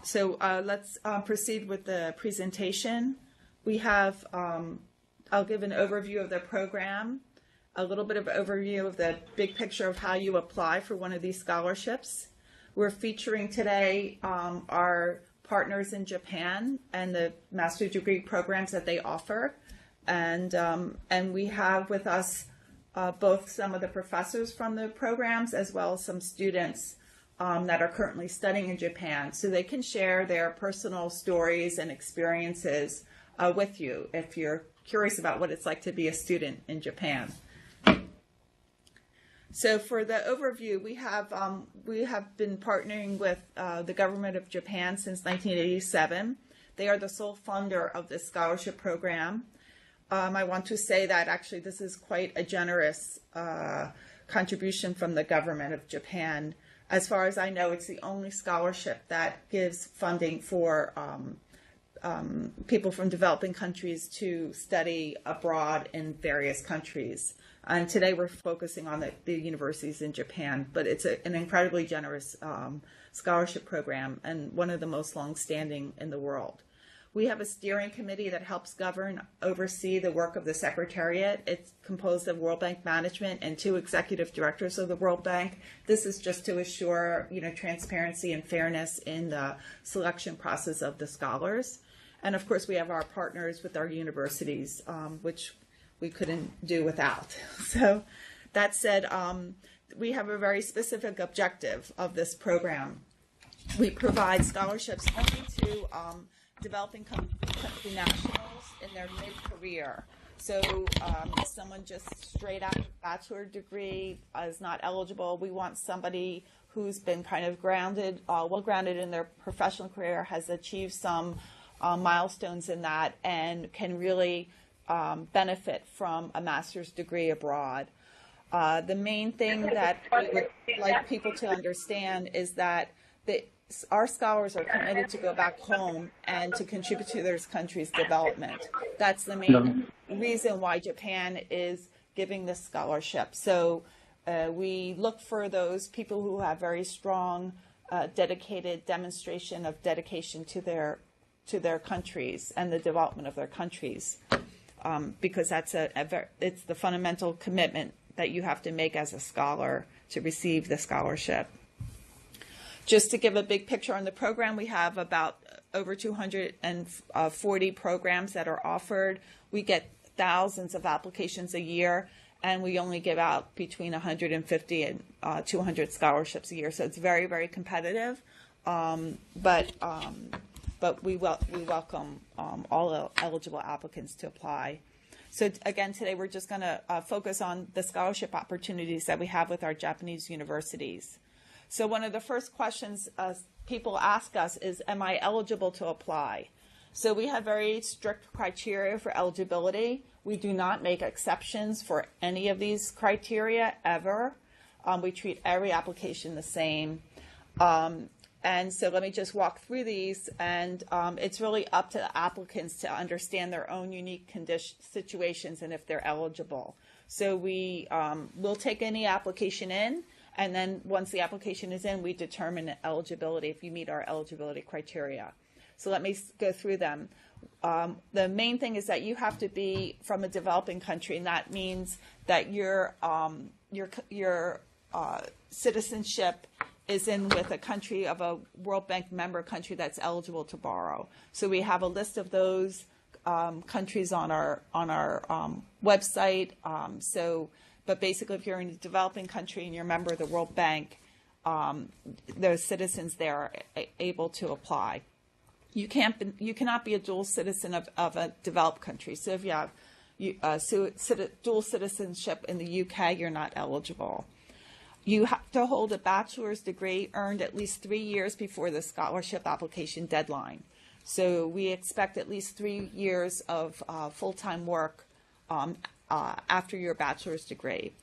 So let's proceed with the presentation. We have, I'll give an overview of the program, a little bit of overview of the big picture of how you apply for one of these scholarships. We're featuring today our partners in Japan and the master's degree programs that they offer. And we have with us both some of the professors from the programs as well as some students that are currently studying in Japan, so they can share their personal stories and experiences with you if you're curious about what it's like to be a student in Japan. So for the overview, we have been partnering with the government of Japan since 1987. They are the sole funder of this scholarship program. I want to say that actually this is quite a generous contribution from the government of Japan. As far as I know, it's the only scholarship that gives funding for people from developing countries to study abroad in various countries. And today we're focusing on the universities in Japan, but it's an incredibly generous scholarship program and one of the most long-standing in the world. We have a steering committee that helps oversee the work of the Secretariat. It's composed of World Bank management and 2 executive directors of the World Bank. This is just to assure, transparency and fairness in the selection process of the scholars. And of course, we have our partners with our universities, which we couldn't do without. So that said, we have a very specific objective of this program. We provide scholarships only to developing country nationals in their mid-career. So someone just straight out of a bachelor degree is not eligible. We want somebody who's been kind of grounded, well-grounded in their professional career, has achieved some milestones in that, and can really benefit from a master's degree abroad. The main thing that we would like people to understand is that our scholars are committed to go back home and to contribute to their country's development. That's the main reason why Japan is giving this scholarship. So we look for those people who have very strong, dedicated demonstration of dedication to their countries and the development of their countries, because it's the fundamental commitment that you have to make as a scholar to receive the scholarship. Just to give a big picture on the program, we have about over 240 programs that are offered. We get thousands of applications a year, and we only give out between 150 and 200 scholarships a year. So it's very, very competitive, but we welcome all eligible applicants to apply. So again, today we're just going to focus on the scholarship opportunities that we have with our Japanese universities. So one of the first questions people ask us is, am I eligible to apply? So we have very strict criteria for eligibility. We do not make exceptions for any of these criteria ever. We treat every application the same. And so let me just walk through these, and it's really up to the applicants to understand their own unique situations and if they're eligible. So we will take any application in, and then once the application is in, we determine eligibility if you meet our eligibility criteria. So let me go through them. The main thing is that you have to be from a developing country, and that means that your citizenship is in with a country of a World Bank member country that's eligible to borrow. So we have a list of those countries on our website. But basically, if you're in a developing country and you're a member of the World Bank, those citizens there are able to apply. You cannot be a dual citizen of a developed country. So if you have dual citizenship in the UK, you're not eligible. You have to hold a bachelor's degree earned at least 3 years before the scholarship application deadline. So we expect at least 3 years of full-time work after your bachelor's degree.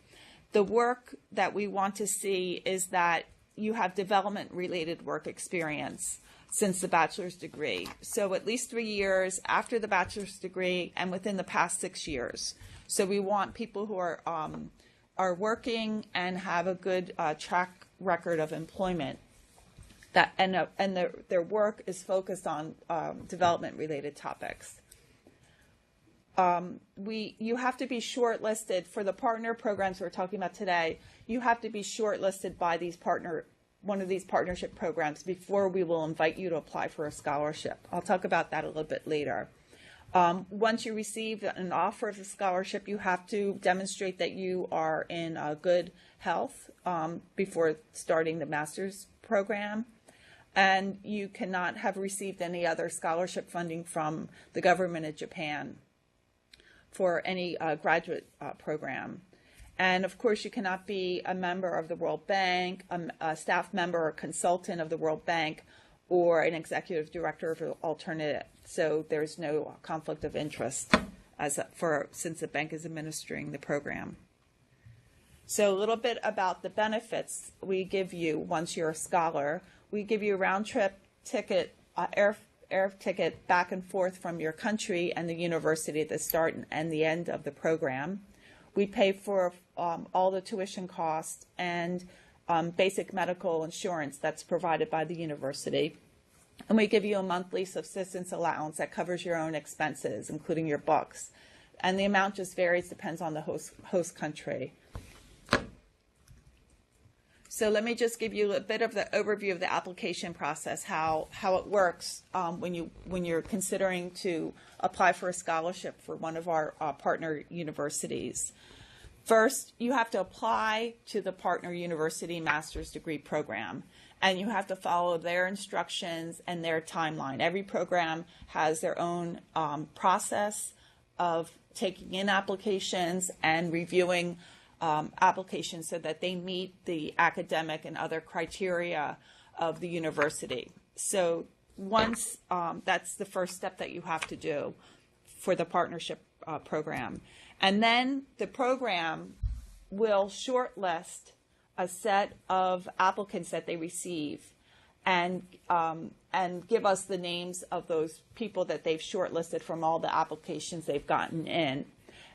The work that we want to see is that you have development-related work experience since the bachelor's degree. So at least 3 years after the bachelor's degree and within the past 6 years. So we want people who are working and have a good track record of employment. their work is focused on development-related topics. You have to be shortlisted for the partner programs we're talking about today. You have to be shortlisted by one of these partnership programs before we will invite you to apply for a scholarship. I'll talk about that a little bit later. Once you receive an offer of a scholarship, you have to demonstrate that you are in good health before starting the master's program. And you cannot have received any other scholarship funding from the government of Japan for any graduate program. And of course, you cannot be a member of the World Bank, a staff member or consultant of the World Bank, or an executive director of an alternative. So there's no conflict of interest since the bank is administering the program. So a little bit about the benefits we give you once you're a scholar. We give you a round-trip ticket, air ticket back and forth from your country and the university at the start and the end of the program. We pay for all the tuition costs and basic medical insurance that's provided by the university. And we give you a monthly subsistence allowance that covers your own expenses, including your books. And the amount just varies, depends on the host country. So let me just give you a bit of the overview of the application process, how it works when you're considering to apply for a scholarship for one of our partner universities. First, you have to apply to the partner university master's degree program, and you have to follow their instructions and their timeline. Every program has their own process of taking in applications and reviewing applications so that they meet the academic and other criteria of the university. So once that's the first step that you have to do for the partnership program. And then the program will shortlist a set of applicants that they receive and give us the names of those people that they've shortlisted from all the applications they've gotten in.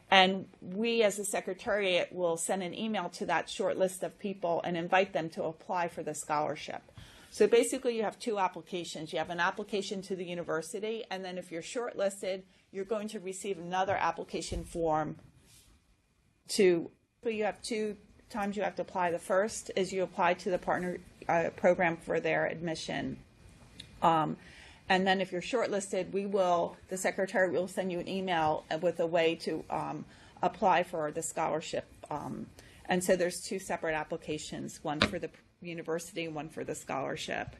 And we as a secretariat will send an email to that short list of people and invite them to apply for the scholarship. So basically you have two applications. You have an application to the university, and then if you're shortlisted, you're going to receive another application form so you have two times you have to apply. The first is you apply to the partner program for their admission. And then if you're shortlisted, the secretary will send you an email with a way to apply for the scholarship. And so there's two separate applications, one for the university and one for the scholarship.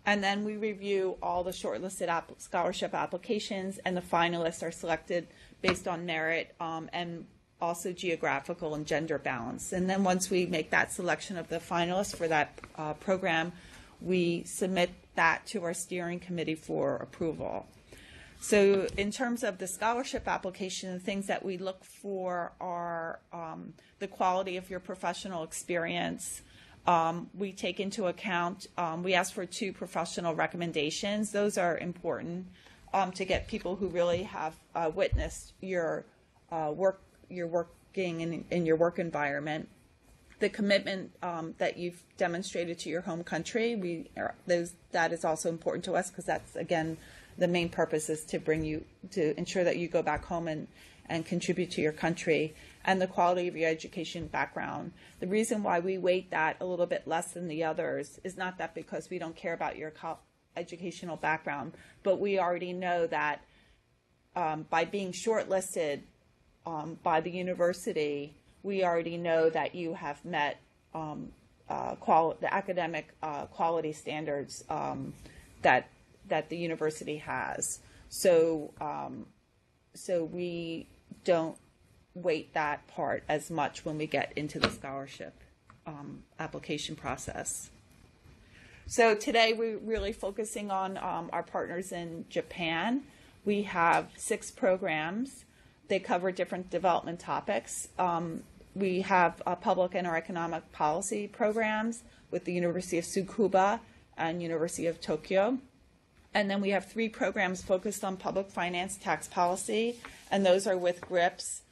And then we review all the shortlisted scholarship applications, and the finalists are selected based on merit and also geographical and gender balance. And then once we make that selection of the finalists for that program, we submit that to our steering committee for approval. So in terms of the scholarship application, the things that we look for are the quality of your professional experience. We take into account, we ask for 2 professional recommendations. Those are important to get people who really have witnessed your working in your work environment. The commitment that you've demonstrated to your home country, that is also important to us, because that's, again, the main purpose is to ensure that you go back home and contribute to your country, and the quality of your education background. The reason why we weight that a little bit less than the others is not that because we don't care about your educational background, but we already know that by being shortlisted by the university, we already know that you have met the academic quality standards that the university has. So we don't weight that part as much when we get into the scholarship application process. So today we're really focusing on our partners in Japan. We have 6 programs. They cover different development topics. We have public and economic policy programs with the University of Tsukuba and University of Tokyo. And then we have 3 programs focused on public finance tax policy, and those are with GRIPS,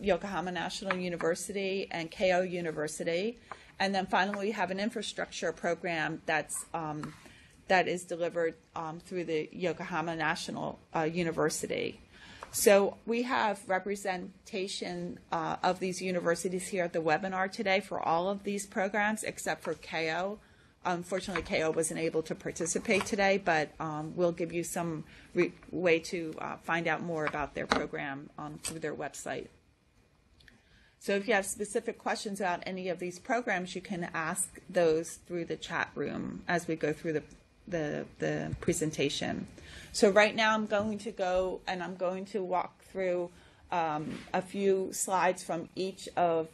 Yokohama National University, and Keio University. And then finally, we have an infrastructure program that is delivered through the Yokohama National University. So we have representation of these universities here at the webinar today for all of these programs except for KO. Unfortunately, KO wasn't able to participate today, but we'll give you some way to find out more about their program through their website. So if you have specific questions about any of these programs, you can ask those through the chat room as we go through the presentation. So right now I'm going to go and I'm going to walk through a few slides from each of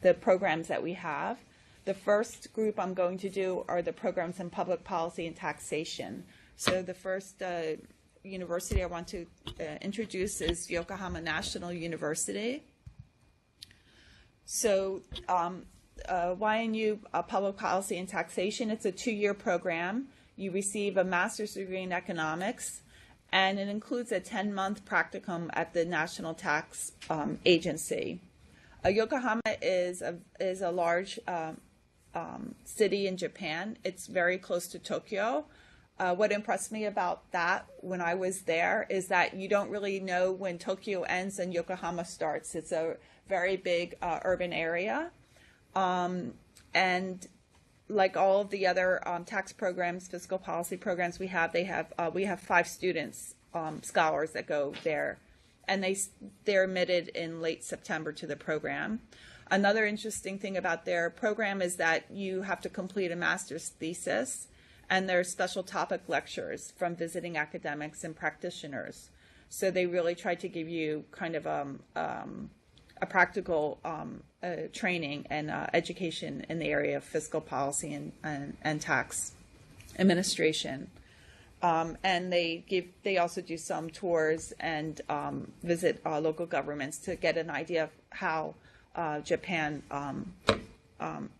the programs that we have. The first group I'm going to do are the programs in public policy and taxation. So the first university I want to introduce is Yokohama National University. So YNU Public Policy and Taxation, it's a 2-year program. You receive a master's degree in economics, and it includes a 10-month practicum at the National Tax Agency. Yokohama is a large city in Japan. It's very close to Tokyo. What impressed me about that when I was there is that you don't really know when Tokyo ends and Yokohama starts. It's a very big urban area. And like all of the other tax programs, fiscal policy programs we have 5 students, scholars that go there, and they're admitted in late September to the program. Another interesting thing about their program is that you have to complete a master's thesis, and there's special topic lectures from visiting academics and practitioners. So they really try to give you kind of a practical training and education in the area of fiscal policy and tax administration. And they also do some tours and visit local governments to get an idea of how Japan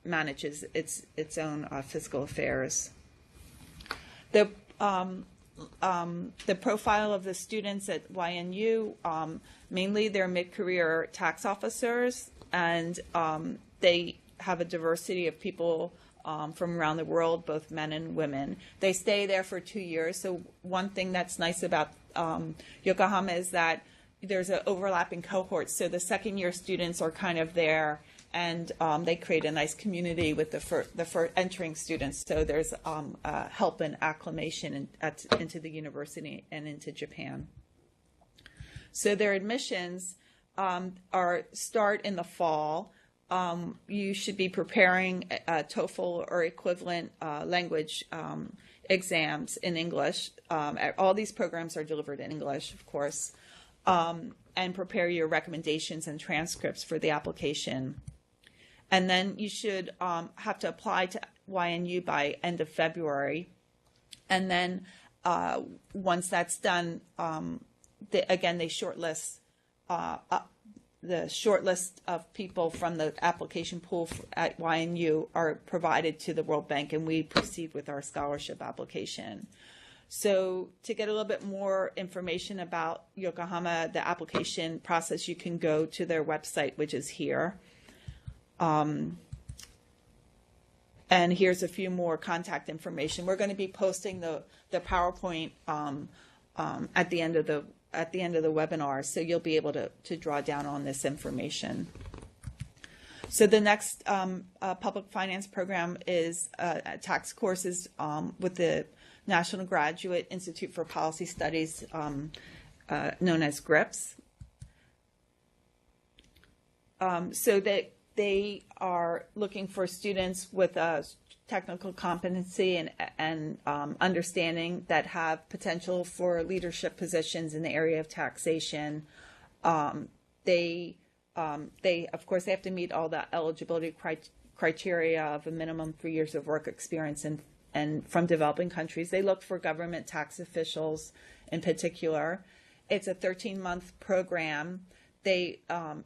manages its own fiscal affairs. The profile of the students at YNU, mainly they're mid-career tax officers, and they have a diversity of people from around the world, both men and women. They stay there for 2 years. So one thing that's nice about Yokohama is that there's an overlapping cohort. So the second-year students are kind of there, and they create a nice community with the first entering students. So there's help and acclimation into the university and into Japan. So their admissions start in the fall. You should be preparing TOEFL or equivalent language exams in English. All these programs are delivered in English, of course, and prepare your recommendations and transcripts for the application. And then you should have to apply to YNU by end of February. And then once that's done, they shortlist the shortlist of people from the application pool at YNU are provided to the World Bank, and we proceed with our scholarship application. So to get a little bit more information about Yokohama, the application process, you can go to their website, which is here. And here's a few more contact information. We're going to be posting the PowerPoint at the end of the webinar, so you'll be able to draw down on this information. So the next public finance program is tax courses with the National Graduate Institute for Policy Studies, known as GRIPS. So that they are looking for students with a technical competency and understanding that have potential for leadership positions in the area of taxation. They of course, they have to meet all the eligibility criteria of a minimum 3 years of work experience and from developing countries. They look for government tax officials in particular. It's a 13-month program. They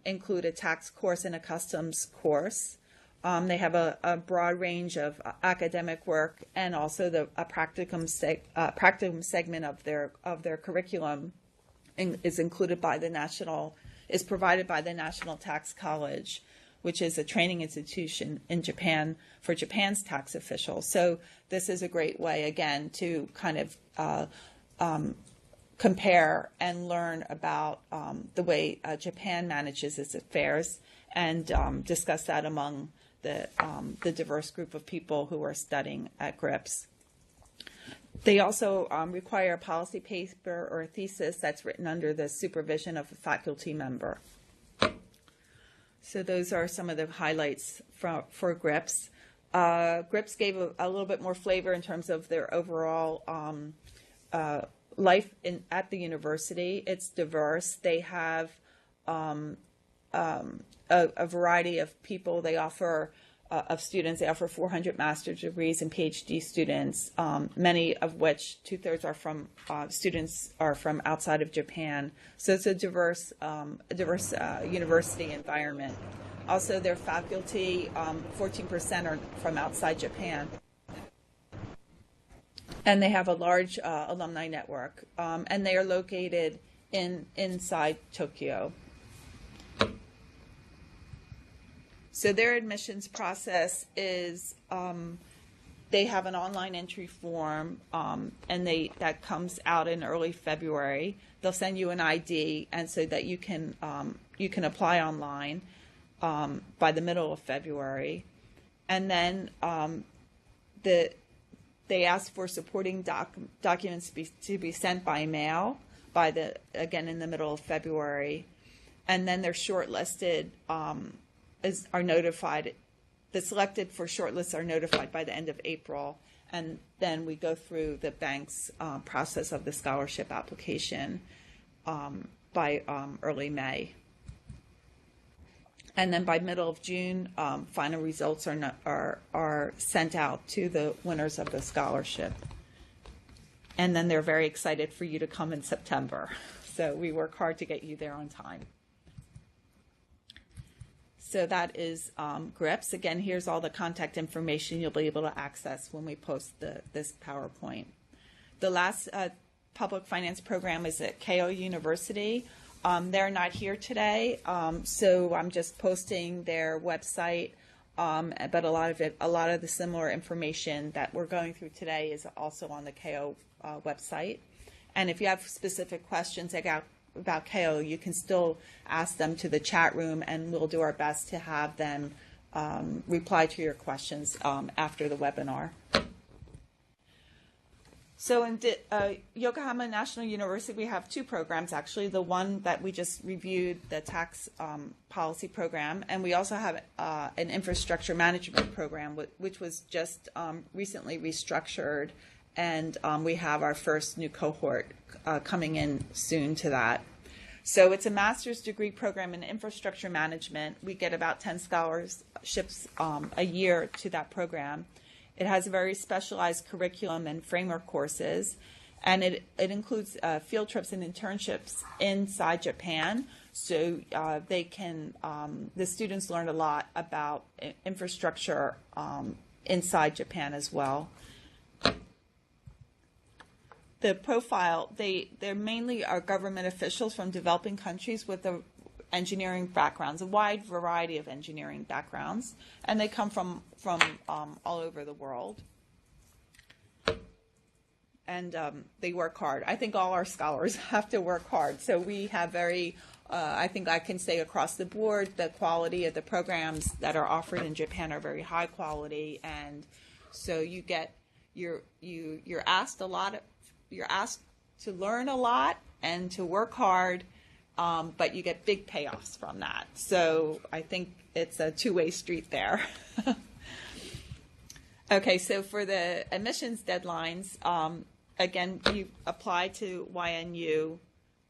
include a tax course and a customs course. They have a broad range of academic work, and also a practicum segment of their curriculum is provided by the National Tax College, which is a training institution in Japan for Japan's tax officials. So this is a great way, again, to kind of compare and learn about the way Japan manages its affairs, and discuss that among the diverse group of people who are studying at GRIPS. They also require a policy paper or a thesis that's written under the supervision of a faculty member. So those are some of the highlights for GRIPS. GRIPS gave a little bit more flavor in terms of their overall life at the university. It's diverse. They have a variety of people. They offer of students. They offer 400 master's degrees and PhD students, many of which 2/3 are from students are from outside of Japan. So it's a diverse university environment. Also, their faculty, 14% are from outside Japan. And they have a large alumni network, and they are located inside Tokyo. So their admissions process is they have an online entry form, and that comes out in early February. They'll send you an ID, and so that you can apply online by the middle of February, and then they ask for supporting documents to be sent by mail again in the middle of February, and then they're shortlisted. Are notified. The selected for shortlists are notified by the end of April, and then we go through the bank's process of the scholarship application by early May. And then by middle of June, final results are sent out to the winners of the scholarship. And then they're very excited for you to come in September. So we work hard to get you there on time. So that is GRIPS. Again, here's all the contact information you'll be able to access when we post this PowerPoint. The last public finance program is at Keio University. They're not here today, so I'm just posting their website. But a lot of the similar information that we're going through today is also on the Keio website. And if you have specific questions about Keio, you can still ask them to the chat room, and we'll do our best to have them reply to your questions after the webinar. So in Yokohama National University, we have two programs, actually. The one that we just reviewed, the tax policy program, and we also have an infrastructure management program, which was just recently restructured, and we have our first new cohort coming in soon to that. So it's a master's degree program in infrastructure management. We get about 10 scholarships a year to that program. It has a very specialized curriculum and framework courses, and it includes field trips and internships inside Japan. So the students learn a lot about infrastructure inside Japan as well. The profile, they're mainly are government officials from developing countries with engineering backgrounds, a wide variety of engineering backgrounds, and they come from all over the world. And they work hard. I think all our scholars have to work hard. So we have I think I can say across the board, the quality of the programs that are offered in Japan are very high quality, and so you're asked a lot. You're asked to learn a lot and to work hard, but you get big payoffs from that. So I think it's a two-way street there. Okay, so for the admissions deadlines, again, you apply to YNU,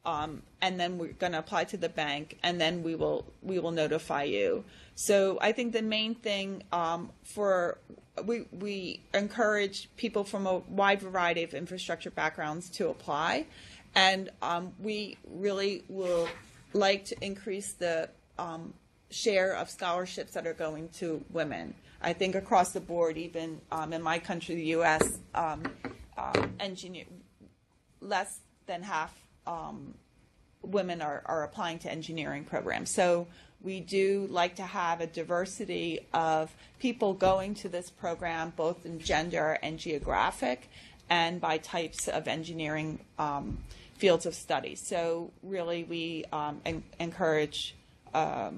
and then we're going to apply to the bank, and then we will notify you. So I think the main thing we encourage people from a wide variety of infrastructure backgrounds to apply, and we really will like to increase the share of scholarships that are going to women. I think across the board, even in my country, the U.S., less than half women are applying to engineering programs. So we do like to have a diversity of people going to this program, both in gender and geographic, and by types of engineering fields of study. So really we encourage a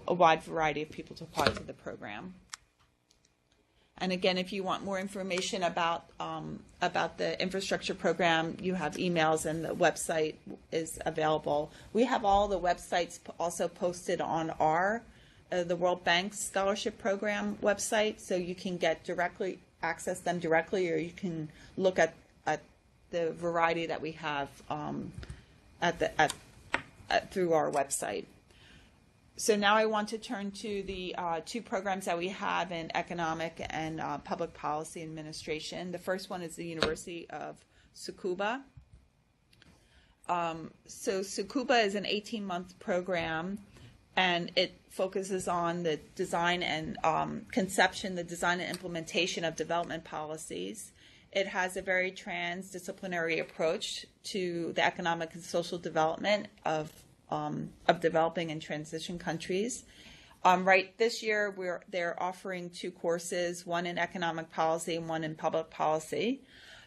wide variety of people to apply to the program. And again, if you want more information about the infrastructure program, you have emails and the website is available. We have all the websites also posted on our the World Bank Scholarship Program website, so you can access them directly, or you can look at the variety that we have through our website. So now I want to turn to the two programs that we have in economic and public policy administration. The first one is the University of Tsukuba. So Tsukuba is an 18-month program, and it focuses on the design and conception, the design and implementation of development policies. It has a very transdisciplinary approach to the economic and social development of developing and transition countries. Right this year, they're offering two courses, one in economic policy and one in public policy.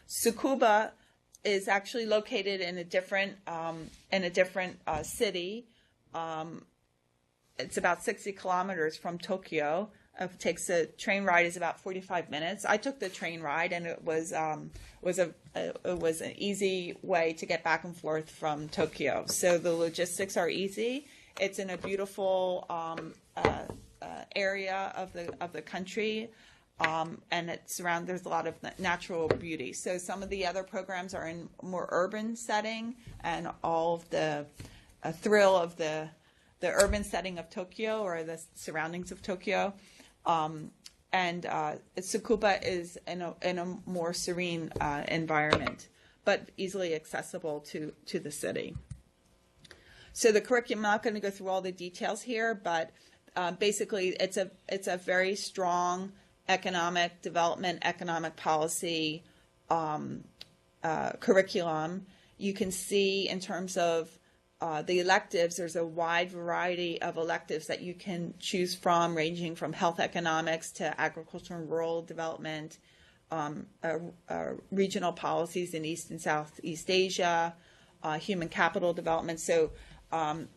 Tsukuba is actually located in a different city. It's about 60 kilometers from Tokyo. It takes a train ride is about 45 minutes. I took the train ride, and it was an easy way to get back and forth from Tokyo. So the logistics are easy. It's in a beautiful area of the country, and there's a lot of natural beauty. So some of the other programs are in more urban setting, and all of the thrill of the urban setting of Tokyo or the surroundings of Tokyo. And Tsukuba is in a more serene environment, but easily accessible to the city. So the curriculum, I'm not going to go through all the details here, but basically it's a very strong economic development, economic policy curriculum. You can see in terms of the electives, there's a wide variety of electives that you can choose from, ranging from health economics to agriculture and rural development, regional policies in East and Southeast Asia, human capital development. So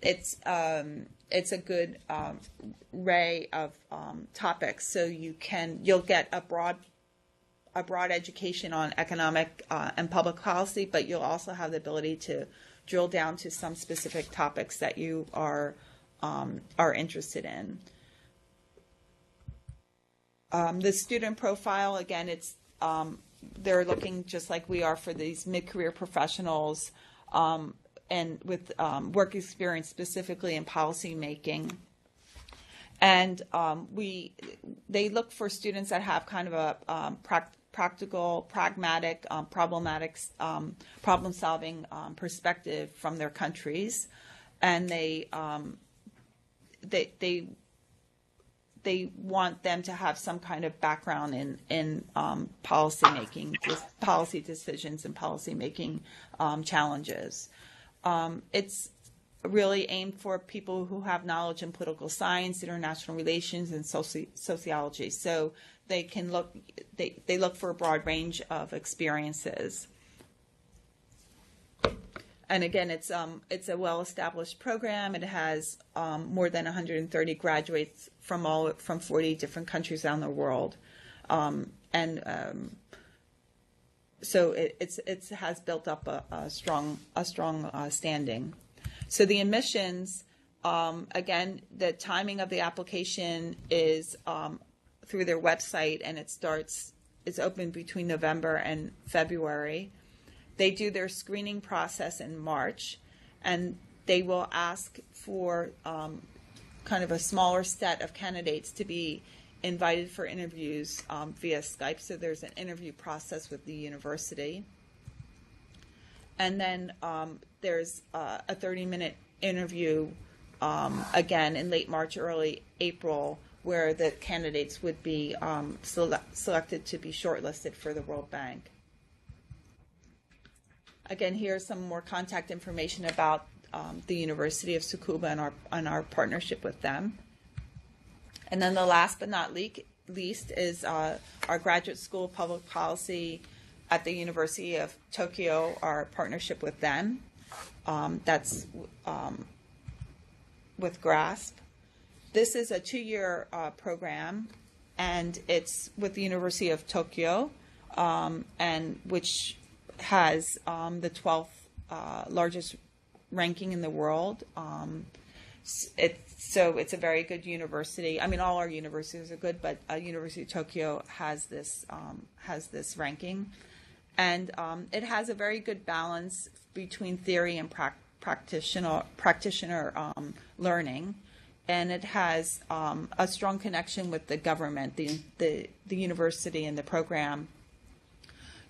it's a good array of topics. So you'll get a broad education on economic and public policy, but you'll also have the ability to drill down to some specific topics that you are interested in. The student profile, again, they're looking just like we are for these mid-career professionals, and with work experience specifically in policy making. And they look for students that have kind of a practical, pragmatic, problem-solving perspective from their countries, and they want them to have some kind of background in policy making, policy decisions, and policy making challenges. It's really aimed for people who have knowledge in political science, international relations, and sociology. So they can look for a broad range of experiences. And again, it's a well-established program. It has more than 130 graduates from 40 different countries around the world, so it has built up a strong standing. So the admissions, again, the timing of the application is through their website, and it's open between November and February. They do their screening process in March, and they will ask for kind of a smaller set of candidates to be invited for interviews via Skype. So there's an interview process with the university. And then there's a 30-minute interview, again, in late March, early April, where the candidates would be selected to be shortlisted for the World Bank. Again, here's some more contact information about the University of Tsukuba and our partnership with them. And then the last but not least is our Graduate School of Public Policy at the University of Tokyo, our partnership with them. That's with GRASP. This is a 2-year program, and it's with the University of Tokyo, and which has the 12th largest ranking in the world. So it's a very good university. I mean, all our universities are good, but University of Tokyo has this ranking, and it has a very good balance between theory and practitioner learning, and it has a strong connection with the government, the university, and the program.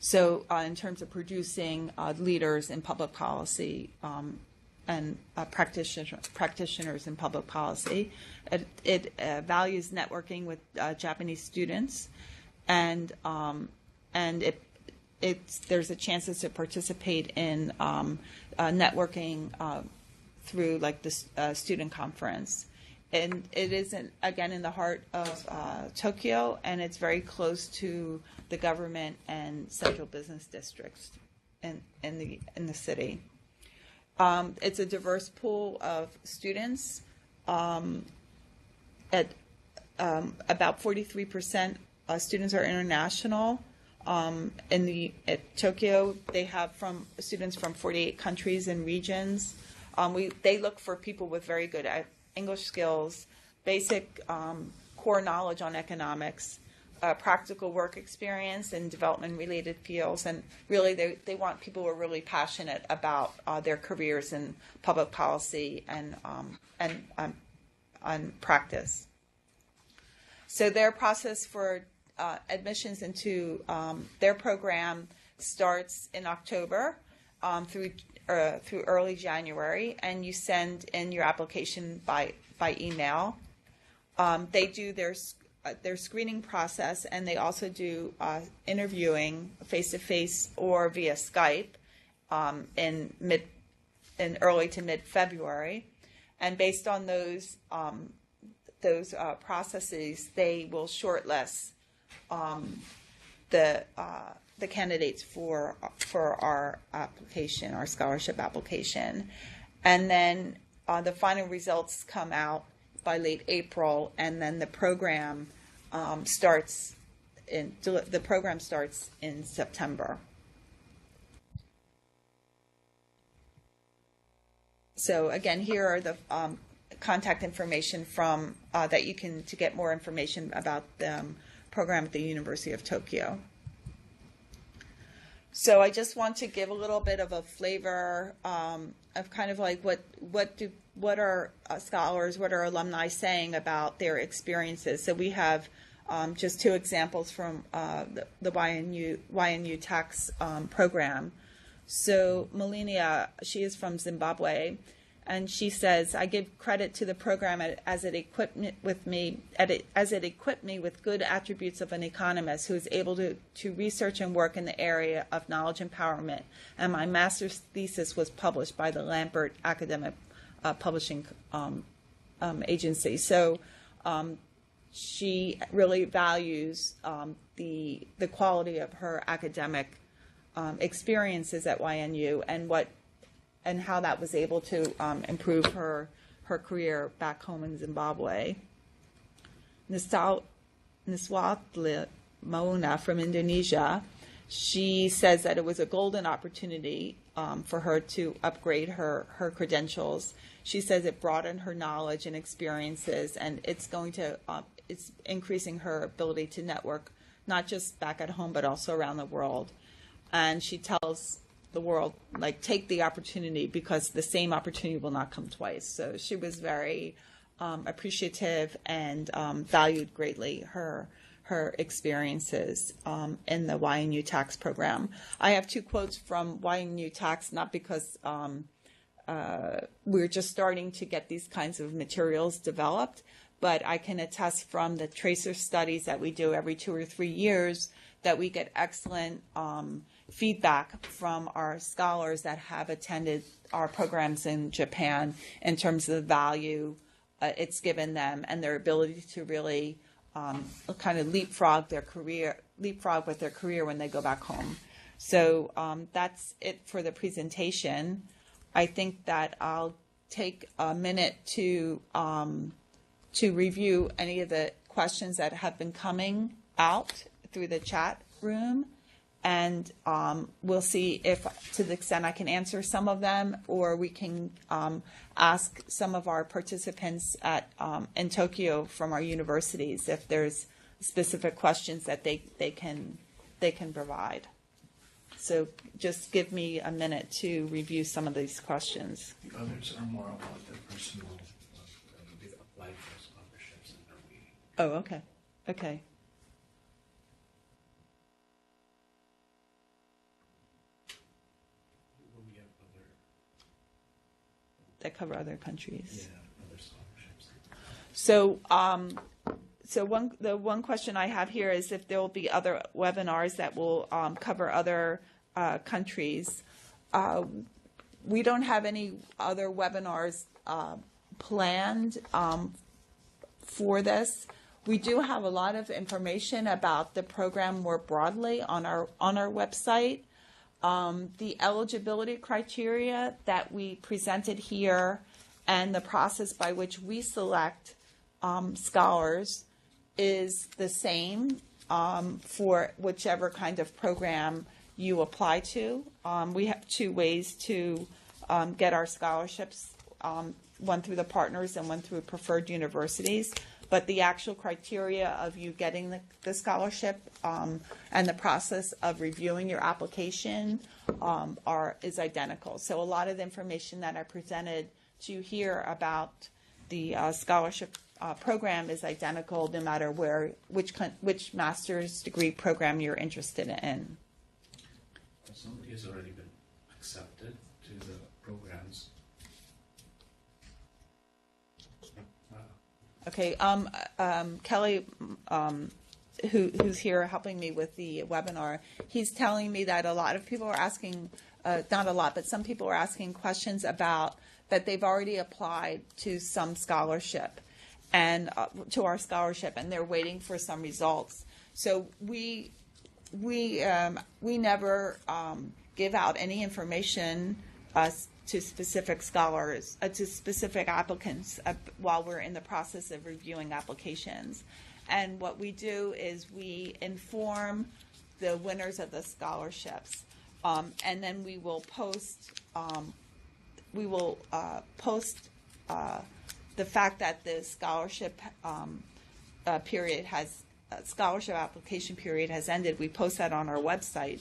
So in terms of producing leaders in public policy and practitioners in public policy, it values networking with Japanese students, and there's a chances to participate in networking through like the student conference. And it is, again, in the heart of Tokyo, and it's very close to the government and central business districts in the city. It's a diverse pool of students. At about 43% students are international. At Tokyo, they have students from 48 countries and regions. They look for people with very good English skills, basic core knowledge on economics, practical work experience in development-related fields, and really they want people who are really passionate about their careers in public policy and practice. So their process for admissions into their program starts in October through early January, and you send in your application by email. They do their screening process, and they also do interviewing face-to-face or via Skype in early to mid-February. And based on those processes, they will shortlist the candidates for our application, our scholarship application. And then the final results come out by late April, and then the program starts in September. So again, here are the contact information from that you can to get more information about the program at the University of Tokyo. So I just want to give a little bit of a flavor of kind of like what are scholars, what are alumni saying about their experiences. So we have just 2 examples from the YNU tax program. So Melania, she is from Zimbabwe, and she says, "I give credit to the program as it equipped me with good attributes of an economist who is able to research and work in the area of knowledge empowerment. And my master's thesis was published by the Lambert Academic Publishing Agency." So she really values the quality of her academic experiences at YNU and how that was able to improve her career back home in Zimbabwe. Niswatli Mauna from Indonesia, she says that it was a golden opportunity for her to upgrade her credentials. She says it broadened her knowledge and experiences, and it's increasing her ability to network, not just back at home, but also around the world. And she tells the world, like, take the opportunity because the same opportunity will not come twice. So she was very appreciative and valued greatly her experiences in the YNU tax program. I have 2 quotes from YNU tax, not because we're just starting to get these kinds of materials developed, but I can attest from the tracer studies that we do every 2 or 3 years that we get excellent feedback from our scholars that have attended our programs in Japan in terms of the value it's given them and their ability to really kind of leapfrog with their career when they go back home. So that's it for the presentation. I think that I'll take a minute to review any of the questions that have been coming out through the chat room, and we'll see if, to the extent I can answer some of them, or we can ask some of our participants in Tokyo from our universities if there's specific questions that they can provide. So just give me a minute to review some of these questions. The others are more about the personal, they've applied for scholarships and are waiting. Oh, okay. Okay. We have other, That cover other countries. yeah, other scholarships. So, the one question I have here is if there will be other webinars that will cover other countries. We don't have any other webinars planned for this. We do have a lot of information about the program more broadly on our website. The eligibility criteria that we presented here and the process by which we select scholars is the same for whichever kind of program you apply to. We have two ways to get our scholarships, one through the partners and one through preferred universities. But the actual criteria of you getting the scholarship and the process of reviewing your application is identical. So a lot of the information that I presented to you here about the scholarship program is identical no matter which master's degree program you're interested in. Somebody has already been accepted to the programs. Okay, Kelly, who's here helping me with the webinar, he's telling me that a lot of people are asking, not a lot, but some people are asking questions about that they've already applied to some scholarship and to our scholarship, and they're waiting for some results. So we never give out any information to specific scholars, to specific applicants while we're in the process of reviewing applications. And what we do is we inform the winners of the scholarships, and then we will post the fact that the scholarship scholarship application period has ended. We post that on our website.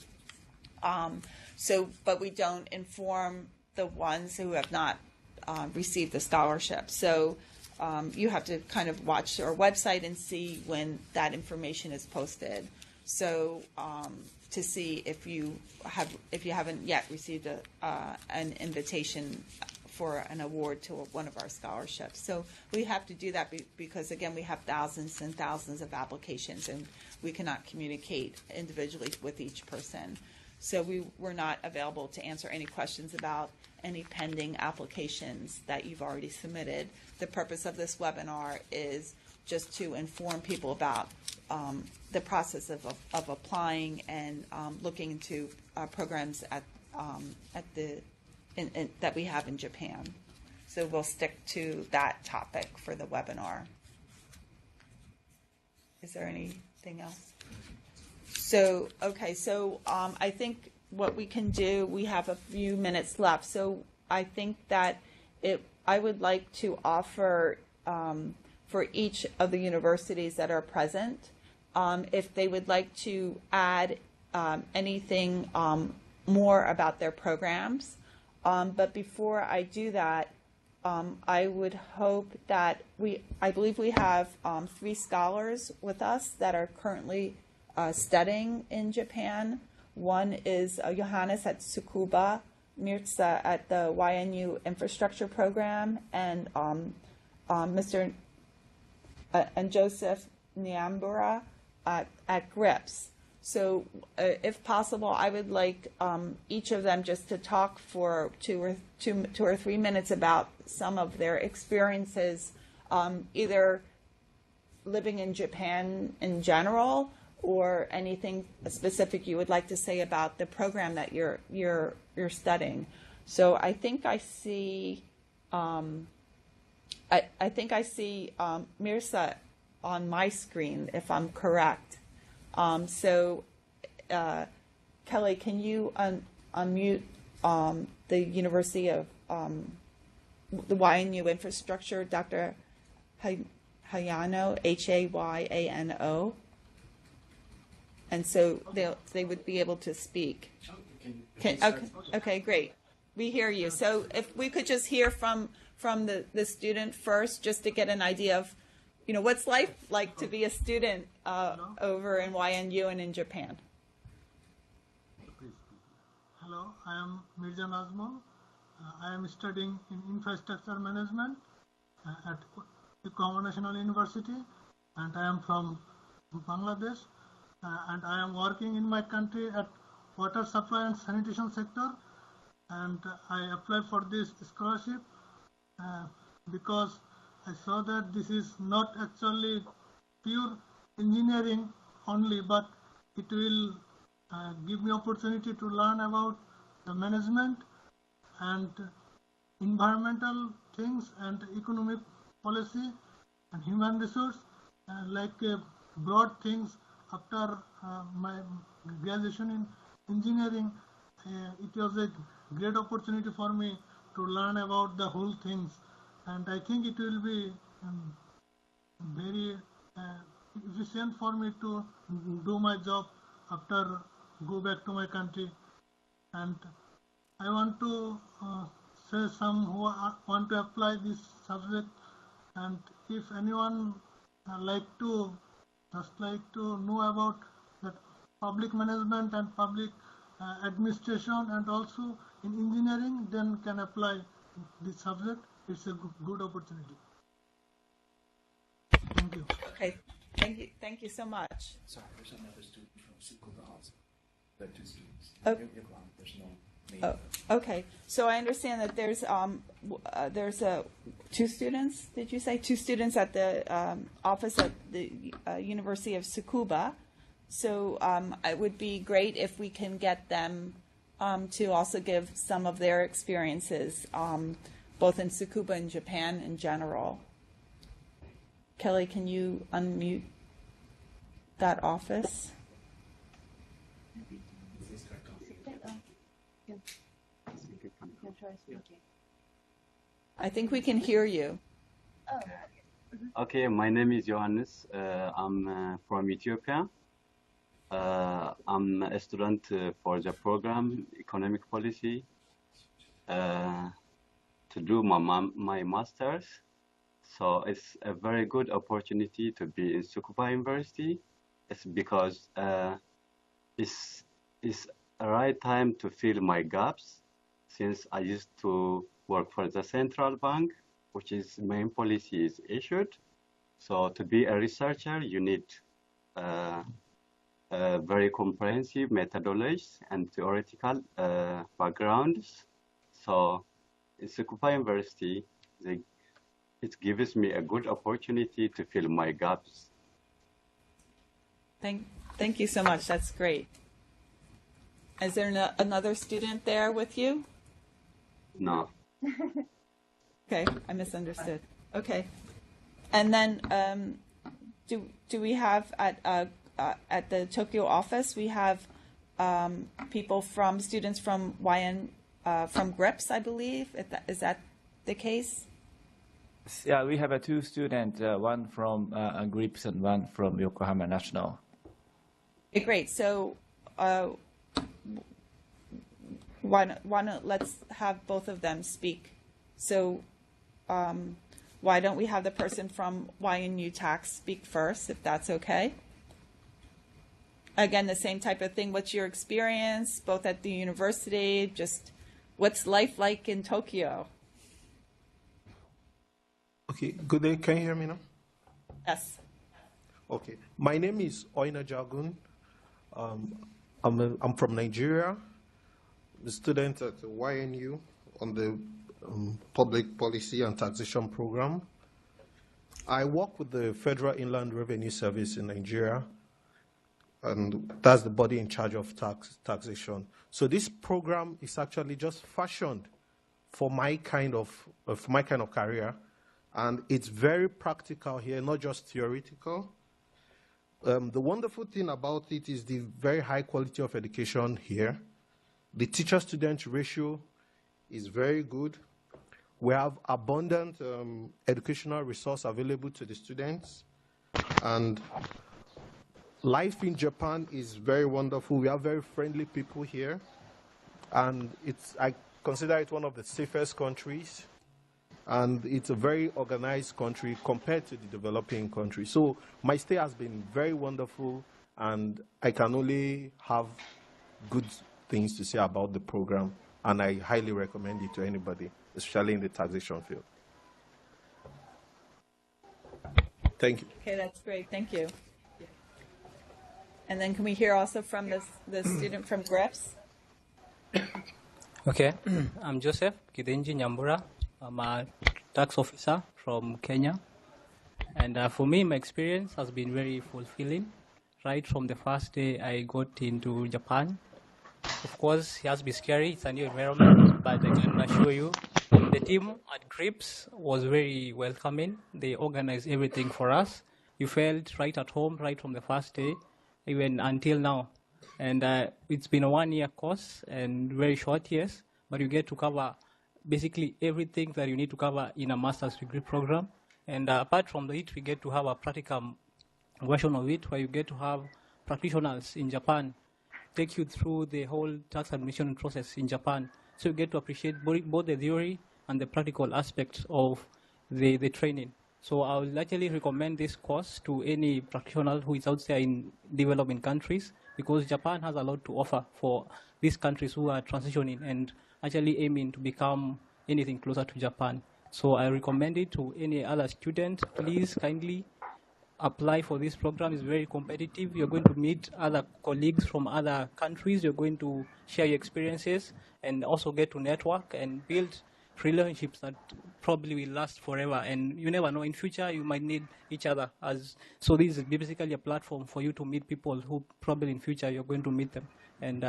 But we don't inform the ones who have not received the scholarship. So you have to kind of watch our website and see when that information is posted. So to see if you haven't yet received an invitation for an award to one of our scholarships. So we have to do that because, again, we have thousands and thousands of applications, and we cannot communicate individually with each person. So we're not available to answer any questions about any pending applications that you've already submitted. The purpose of this webinar is just to inform people about the process of applying and looking into programs that we have in Japan. So we'll stick to that topic for the webinar. Is there anything else? So, okay, so I think what we can do, we have a few minutes left. So I think that I would like to offer for each of the universities that are present, if they would like to add anything more about their programs. But before I do that, I would hope that I believe we have 3 scholars with us that are currently studying in Japan. One is Johannes at Tsukuba, Mirza at the YNU Infrastructure Program, and Mr. and Joseph Nyambura at GRIPS. So if possible, I would like each of them just to talk for two or 3 minutes about some of their experiences, either living in Japan in general or anything specific you would like to say about the program that you're studying. So I think I see I think I see Mirza on my screen, if I'm correct. So Kelly, can you unmute the University of the YNU infrastructure, Dr. Hayano, Hayano, and so they would be able to speak. Okay, great. We hear you. So if we could just hear from the student first, just to get an idea of, what's life like to be a student over in YNU and in Japan. Hello, I am Mirza Nazmul. I am studying in infrastructure management at Yokohama National University, and I am from Bangladesh, and I am working in my country at water supply and sanitation sector, and I applied for this scholarship because I saw that this is not actually pure engineering only, but it will give me opportunity to learn about the management and environmental things and economic policy and human resource, like broad things. After my graduation in engineering, it was a great opportunity for me to learn about the whole things, and I think it will be very efficient for me to do my job after go back to my country. And I want to say some who want to apply this subject, and if anyone like to know about that public management and public administration and also in engineering, then can apply this subject. It's a good opportunity. Thank you. Okay, thank you so much. Sorry, there's another student from Tsukuba also. There are two students. Okay. There's no main. Okay, so I understand that there's two students. Did you say two students at the office at the University of Tsukuba? So it would be great if we can get them to also give some of their experiences, both in Tsukuba and Japan in general. Kelly, can you unmute that office? I think we can hear you. Okay, my name is Johannes. I'm from Ethiopia. I'm a student for the program Economic Policy to do my master's. So it's a very good opportunity to be in Tsukuba University. It's because it's a right time to fill my gaps, since I used to work for the central bank, which is main policy is issued. So to be a researcher, you need very comprehensive methodologies and theoretical backgrounds. So in Tsukuba University, it gives me a good opportunity to fill my gaps. Thank you so much. That's great. Is there another student there with you? No. Okay, I misunderstood. Okay, and then do we have at the Tokyo office, we have students from YN from GRIPS, I believe. Is that the case? Yeah, we have two students, one from GRIPS and one from Yokohama National. Okay, great. So why not let's have both of them speak. So why don't we have the person from YNU Tax speak first, if that's okay? Again, the same type of thing. What's your experience, both at the university, just what's life like in Tokyo? Okay, good day. Can you hear me now? Yes. Okay. My name is Oina Jagun. I'm from Nigeria, a student at YNU on the Public Policy and Taxation Program. I work with the Federal Inland Revenue Service in Nigeria, and that's the body in charge of taxation. So this program is actually just fashioned for my kind of career, and it's very practical here, not just theoretical. The wonderful thing about it is the very high quality of education here. The teacher-student ratio is very good. We have abundant educational resource available to the students, and life in Japan is very wonderful. We have very friendly people here, and I consider it one of the safest countries, and it's a very organized country compared to the developing countries. So my stay has been very wonderful, and I can only have good things to say about the program, and I highly recommend it to anybody, especially in the taxation field. Thank you. Okay, that's great. Thank you. And then can we hear also from the student from Grips? Okay, I'm Joseph Kidenji Nyambura. I'm a tax officer from Kenya. And for me, my experience has been very fulfilling. Right from the first day I got into Japan. Of course, it has been scary. It's a new environment, but I can assure you, the team at Grips was very welcoming. They organized everything for us. You felt right at home right from the first day, even until now. And it's been a 1-year course and very short years, but you get to cover basically everything that you need to cover in a master's degree program. And apart from it, we get to have a practical version of it where you get to have practitioners in Japan take you through the whole tax admission process in Japan. So you get to appreciate both the theory and the practical aspects of the training. So I would actually recommend this course to any practitioner who is out there in developing countries, because Japan has a lot to offer for these countries who are transitioning and actually aiming to become anything closer to Japan. So I recommend it to any other student. Please kindly apply for this program. It's very competitive. You're going to meet other colleagues from other countries. You're going to share your experiences and also get to network and build relationships that probably will last forever. And you never know, in future you might need each other. So this is basically a platform for you to meet people who probably in future you're going to meet them. And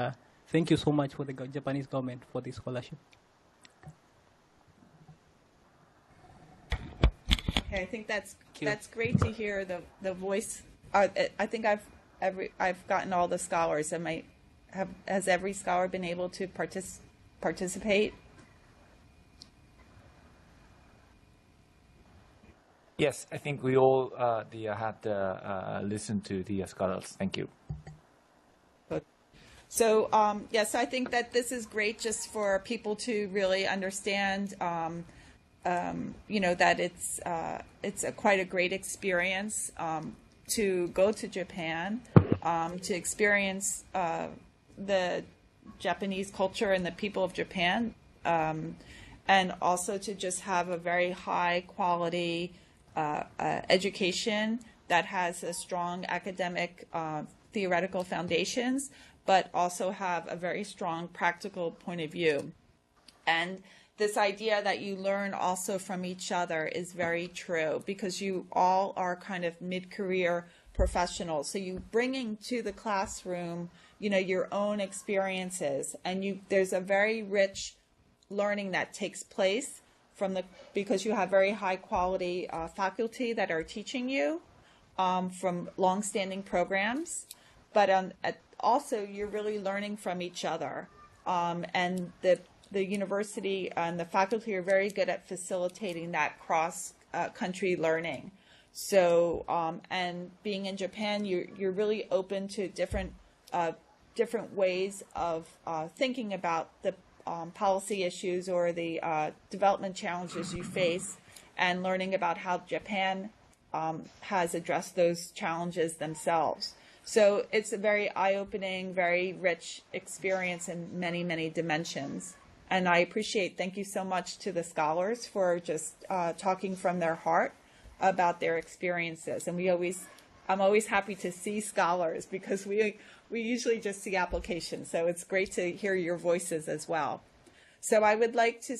thank you so much for the Japanese government for this scholarship. Okay, I think that's great to hear the voice. I think I've gotten all the scholars. Has every scholar been able to participate? Yes, I think we all had listened to the scholars. Thank you. So yes, I think that this is great just for people to really understand. That it's quite a great experience to go to Japan, to experience the Japanese culture and the people of Japan, and also to just have a very high quality education that has a strong academic theoretical foundations, but also have a very strong practical point of view. And this idea that you learn also from each other is very true, because you all are kind of mid-career professionals. So you bringing to the classroom, your own experiences, and there's a very rich learning that takes place because you have very high quality faculty that are teaching you from long-standing programs, but also you're really learning from each other, and the university and the faculty are very good at facilitating that cross-country learning. So, and being in Japan, you're really open to different ways of thinking about the policy issues or the development challenges you face, and learning about how Japan has addressed those challenges themselves. So it's a very eye-opening, very rich experience in many, many dimensions. And I thank you so much to the scholars for just talking from their heart about their experiences. And we always I'm always happy to see scholars because we usually just see applications. So it's great to hear your voices as well. So I would like to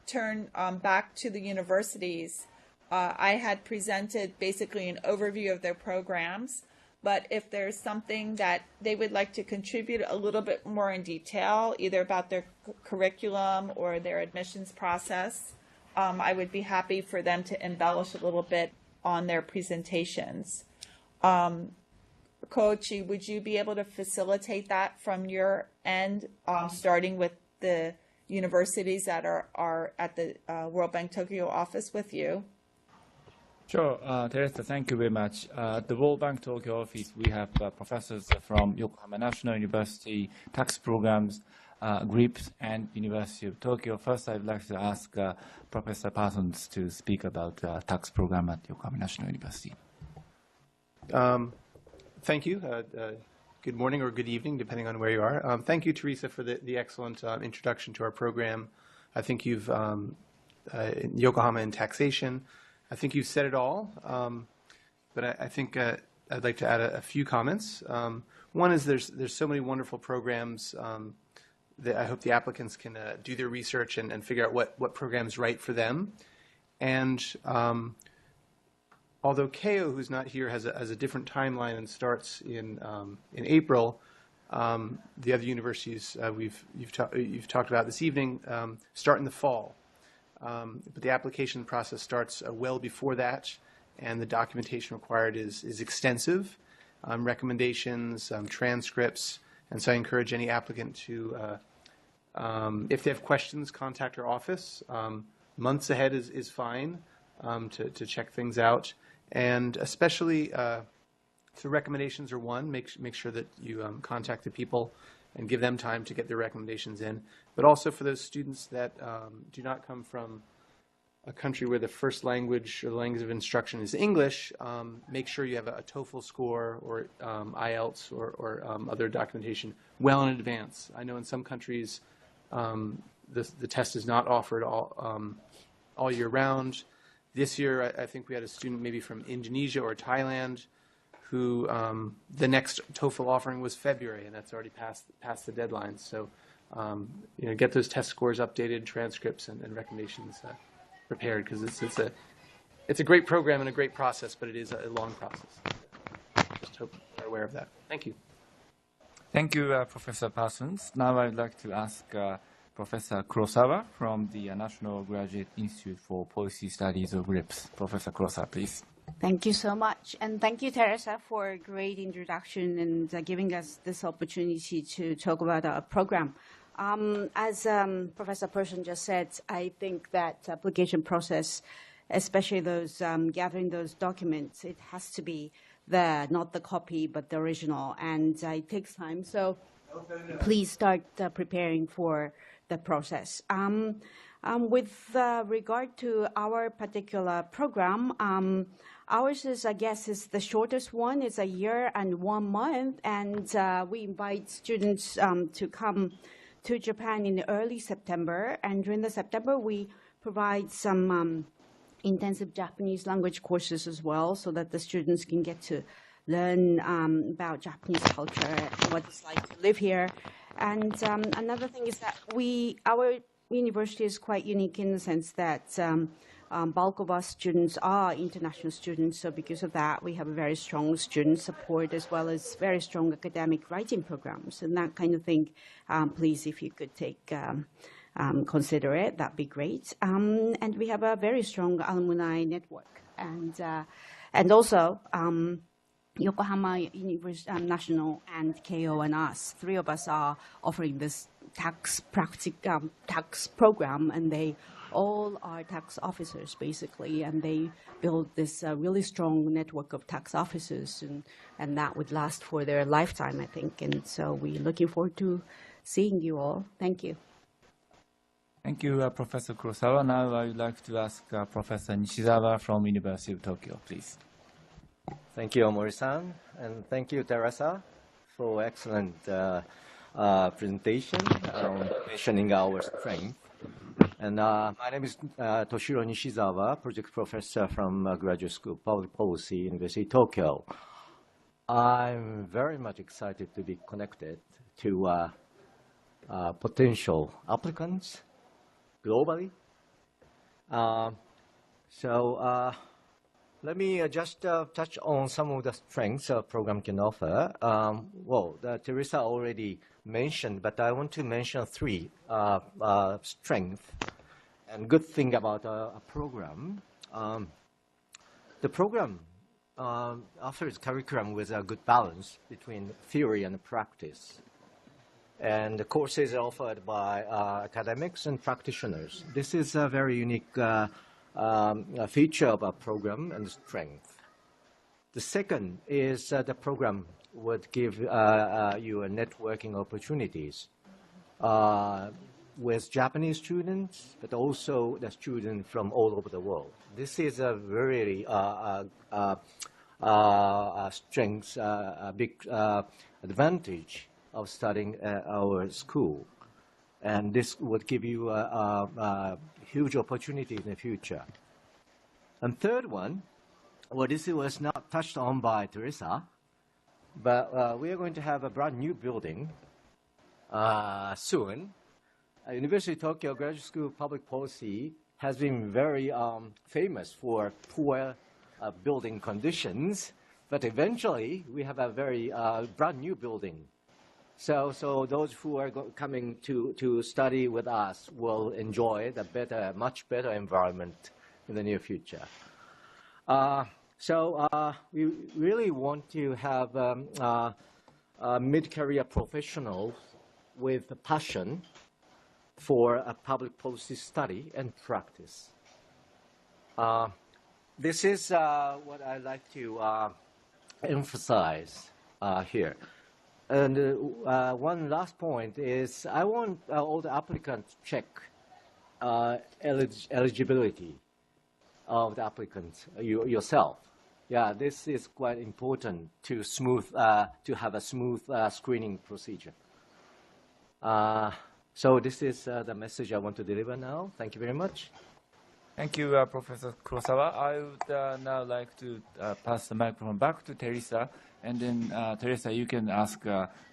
turn back to the universities. I had presented basically an overview of their programs, but if there's something that they would like to contribute a little bit more in detail, either about their curriculum or their admissions process, I would be happy for them to embellish a little bit on their presentations. Koichi, would you be able to facilitate that from your end, starting with the universities that are at the World Bank Tokyo office with you? Sure, Teresa, thank you very much. At the World Bank Tokyo office, we have professors from Yokohama National University, tax programs, GRIPS, and University of Tokyo. First, I'd like to ask Professor Parsons to speak about tax program at Yokohama National University. Thank you. Good morning or good evening, depending on where you are. Thank you, Teresa, for the excellent introduction to our program. I think you've, Yokohama in taxation, I think you've said it all, but I think I'd like to add a few comments. One is there's so many wonderful programs that I hope the applicants can do their research and figure out what program's right for them. And although KO, who's not here, has a different timeline and starts in April, the other universities you've talked about this evening start in the fall. But the application process starts well before that, and the documentation required is extensive, recommendations, transcripts, and so I encourage any applicant to, if they have questions, contact our office. Months ahead is fine to check things out, and especially so recommendations are one. Make sure that you contact the people and give them time to get their recommendations in. But also for those students that do not come from a country where the first language or the language of instruction is English, make sure you have a TOEFL score or IELTS or other documentation well in advance. I know in some countries the test is not offered all year round. This year, I think we had a student maybe from Indonesia or Thailand who the next TOEFL offering was February, and that's already past the deadline. So, get those test scores updated, transcripts, and recommendations prepared, because it's a great program and a great process, but it is a long process. Just hope you're aware of that. Thank you. Thank you, Professor Parsons. Now I'd like to ask Professor Kurosawa from the National Graduate Institute for Policy Studies of GRIPS. Professor Kurosawa, please. Thank you so much. And thank you, Teresa, for a great introduction and giving us this opportunity to talk about our program. As Professor Parsons just said, I think that application process, especially those gathering those documents, it has to be there, not the copy, but the original. And it takes time. So please start preparing for the process. With regard to our particular program, ours is, I guess, is the shortest one. It's a year and 1 month, and we invite students to come to Japan in early September. And during the September, we provide some intensive Japanese language courses as well, so that the students can get to learn about Japanese culture, what it's like to live here. And another thing is that our university is quite unique in the sense that bulk of our students are international students. So because of that, we have a very strong student support as well as very strong academic writing programs and that kind of thing. Please, if you could consider it, that'd be great. And we have a very strong alumni network. And also, Yokohama University National and KO and us, three of us are offering this tax program, and they all are tax officers basically, and they build this really strong network of tax officers, and that would last for their lifetime, I think. And so we're looking forward to seeing you all. Thank you. Thank you, Professor Kurosawa. Now I would like to ask Professor Nishizawa from University of Tokyo, please. Thank you, Omori-san, and thank you, Teresa, for excellent presentation mentioning our strength. And my name is Toshiro Nishizawa, project professor from Graduate School of Public Policy, University of Tokyo. I'm very much excited to be connected to potential applicants globally. Let me just touch on some of the strengths a program can offer. Teresa already mentioned, but I want to mention three strengths and good thing about a program. The program offers curriculum with a good balance between theory and practice. And the courses are offered by academics and practitioners. This is a very unique feature of our program and strength. The second is the program would give you networking opportunities with Japanese students, but also the students from all over the world. This is a very strength, a big advantage of studying at our school. And this would give you a huge opportunity in the future. And third one, this was not touched on by Teresa, but we are going to have a brand new building soon. University of Tokyo Graduate School of Public Policy has been very famous for poor building conditions, but eventually we have a very brand new building. So those who are coming to study with us will enjoy the much better environment in the near future. We really want to have mid-career professionals with a passion for a public policy study and practice. This is what I like to emphasize here. And one last point is I want all the applicants to check eligibility of the applicants yourself. Yeah, this is quite important to have a smooth screening procedure. So this is the message I want to deliver now. Thank you very much. Thank you, Professor Kurosawa. I would now like to pass the microphone back to Teresa. And then, Teresa, you can ask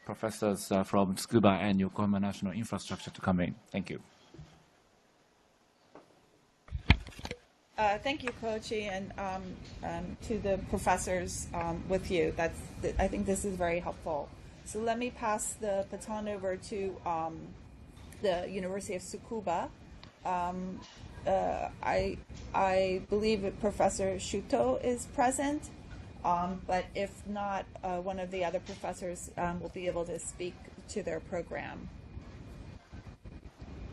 professors from Tsukuba and Yokohama National Infrastructure to come in. Thank you. Thank you, Koichi, and to the professors with you. I think this is very helpful. So let me pass the baton over to the University of Tsukuba. I believe that Professor Shuto is present, but if not, one of the other professors will be able to speak to their program.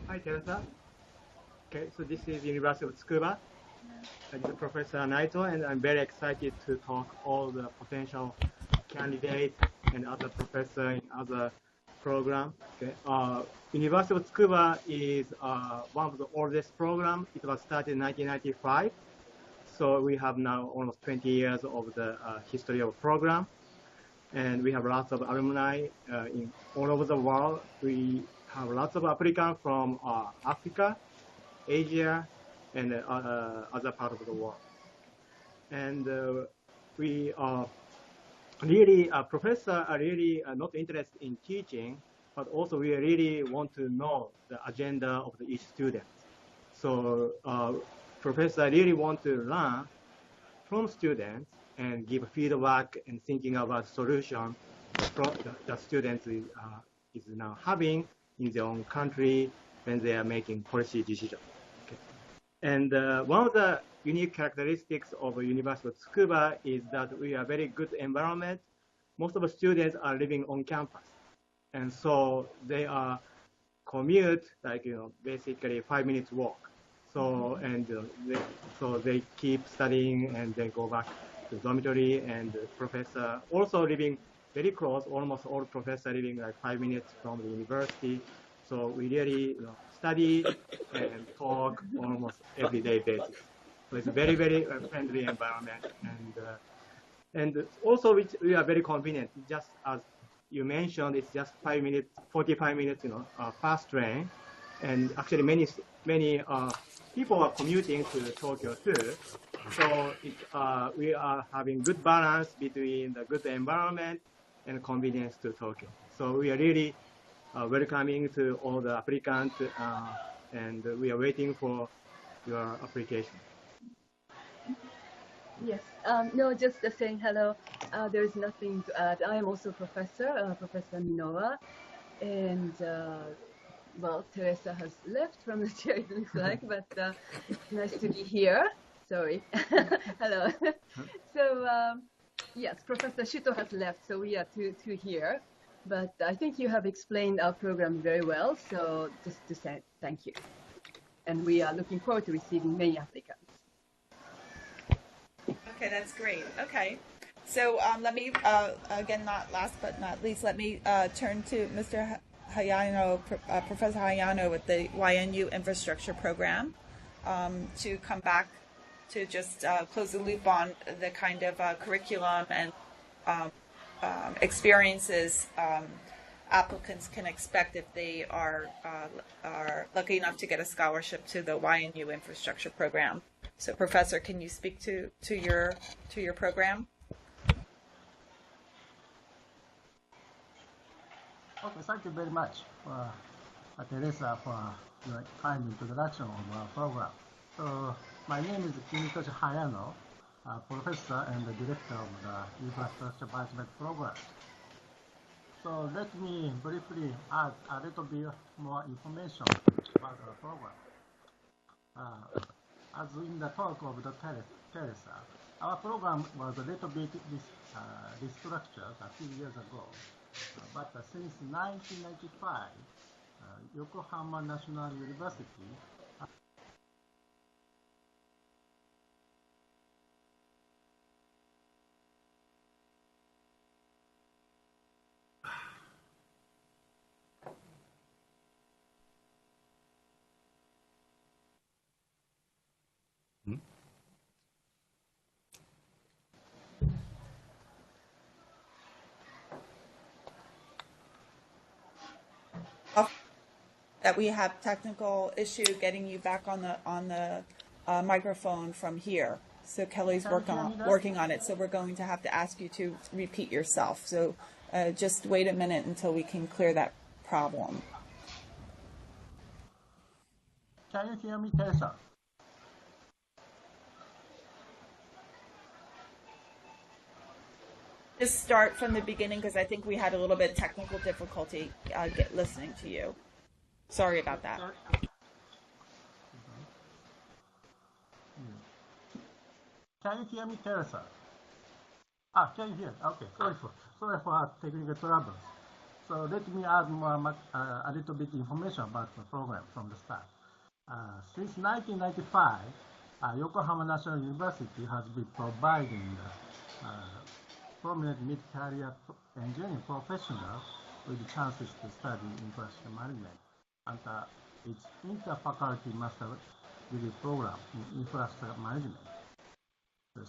Hi, Teresa. Okay, so this is University of Tsukuba. I'm Professor Naito, and I'm very excited to talk all the potential candidates and other professors in other programs. Okay. University of Tsukuba is one of the oldest programs. It was started in 1995. So we have now almost 20 years of the history of the program. And we have lots of alumni in all over the world. We have lots of applicants from Africa, Asia, and other parts of the world. And we are really, professors are really not interested in teaching, but also we really want to know the agenda of each student. So professors really want to learn from students and give feedback and thinking about solution the students is now having in their own country when they are making policy decisions. Okay. And one of the unique characteristics of University of Tsukuba is that we are very good environment. Most of the students are living on campus. And so they are commute, like, basically 5 minutes walk. So, and so they keep studying and they go back to dormitory, and the professor also living very close, almost all professors living like 5 minutes from the university. So we really study and talk almost everyday basis. So it's a very, very friendly environment. And also we are very convenient. Just as you mentioned, it's just 5 minutes, 45 minutes, fast train. and actually many people are commuting to Tokyo too. So we are having good balance between the good environment and convenience to Tokyo. So we are really welcoming to all the applicants, and we are waiting for your application. Yes. No, just saying hello. There is nothing to add. I am also Professor Minowa, and well, Teresa has left from the chair, it looks like, but it's nice to be here. Sorry. Hello. So, yes, Professor Shuto has left, so we are two here. But I think you have explained our program very well, so just to say thank you. And we are looking forward to receiving many applicants. Okay, that's great. Okay. So let me, again, not last but not least, let me turn to Mr. Hayano, Professor Hayano with the YNU Infrastructure Program to come back to just close the loop on the kind of curriculum and experiences applicants can expect if they are lucky enough to get a scholarship to the YNU Infrastructure Program. So, Professor, can you speak to your program? Okay, thank you very much, Teresa, for your kind introduction of our program. So, my name is Kunitoshi Hayano, Professor and the Director of the Infrastructure Management Program. So, let me briefly add a little bit more information about our program. As in the talk of the Teresa, our program was a little bit restructured a few years ago. But since 1995, Yokohama National University that we have technical issue getting you back on the microphone from here. So Kelly's working on it. So we're going to have to ask you to repeat yourself. So just wait a minute until we can clear that problem. Can you hear me, Teresa? Just start from the beginning because I think we had a little bit of technical difficulty listening to you. Sorry about that. Can you hear me, Teresa? Can you hear? Okay, sorry for technical troubles. So let me add a little bit information about the program from the start. Since 1995, Yokohama National University has been providing prominent mid-career engineering professionals with chances to study infrastructure management under its inter-faculty master degree program in infrastructure management.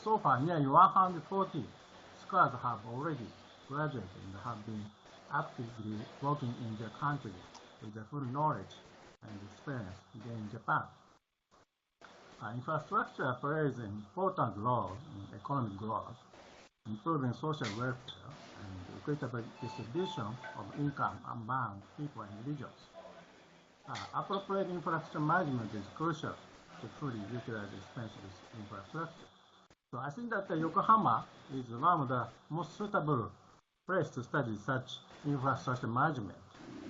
So far, nearly 140 scholars have already graduated and have been actively working in their country with the full knowledge and experience gained in Japan. Infrastructure plays an important role in economic growth, improving social welfare, and equitable distribution of income among people and regions. Appropriate infrastructure management is crucial to fully utilize expensive infrastructure. So I think that Yokohama is one of the most suitable place to study such infrastructure management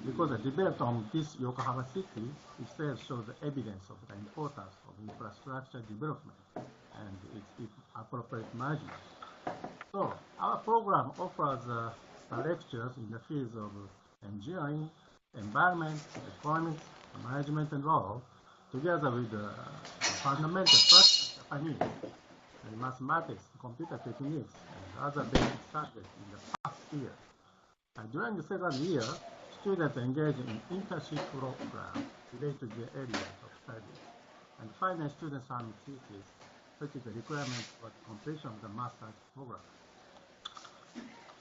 because the debate on this Yokohama city itself shows the evidence of the importance of infrastructure development and its appropriate management. So our program offers lectures in the fields of engineering, environment, economics, management, and law, together with fundamental practice Japanese, and mathematics, computer techniques, and other basic subjects in the past year. During the second year, students engage in internship programs related to their areas of study. And finally, students submit thesis, which is the requirement for the completion of the master's program.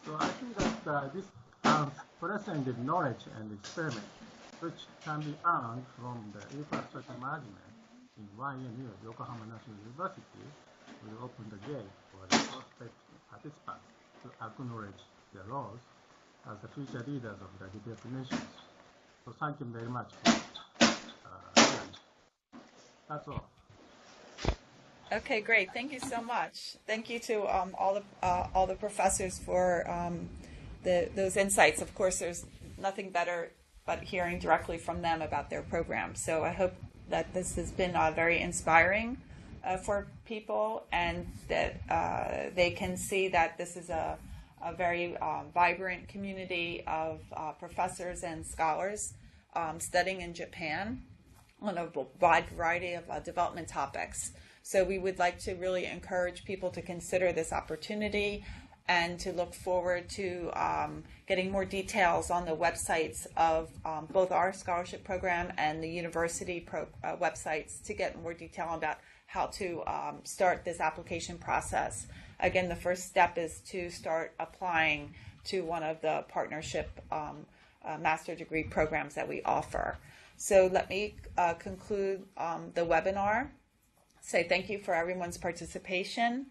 So I think that this unprecedented knowledge and experiment which can be earned from the infrastructure management in 1 year. Yokohama National University will open the gate for the prospective participants to acknowledge their roles as the future leaders of the developed nations. So thank you very much for hearing. That's all. Okay, great. Thank you so much. Thank you to all the professors for those insights. Of course, there's nothing better but hearing directly from them about their program. So I hope that this has been very inspiring for people, and that they can see that this is a very vibrant community of professors and scholars studying in Japan on a wide variety of development topics. So we would like to really encourage people to consider this opportunity and to look forward to getting more details on the websites of both our scholarship program and the university websites to get more detail about how to start this application process. Again, the first step is to start applying to one of the partnership master degree programs that we offer. So let me conclude the webinar. Say thank you for everyone's participation.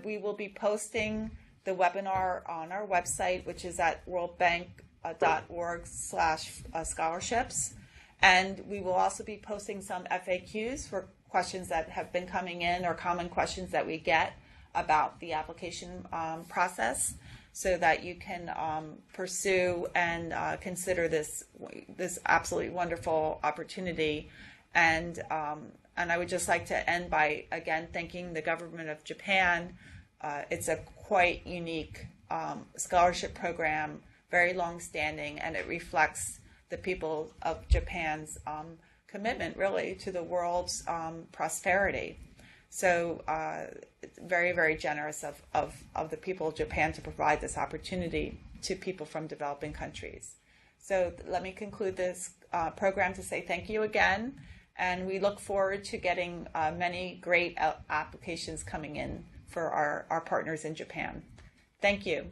We will be posting the webinar on our website, which is at worldbank.org/scholarships. And we will also be posting some FAQs for questions that have been coming in, or common questions that we get about the application process, so that you can pursue and consider this absolutely wonderful opportunity. And I would just like to end by, again, thanking the government of Japan. It's a quite unique scholarship program, very long-standing, and it reflects the people of Japan's commitment, really, to the world's prosperity. So it's very, very generous of the people of Japan to provide this opportunity to people from developing countries. So let me conclude this program to say thank you again. And we look forward to getting many great applications coming in for our partners in Japan. Thank you.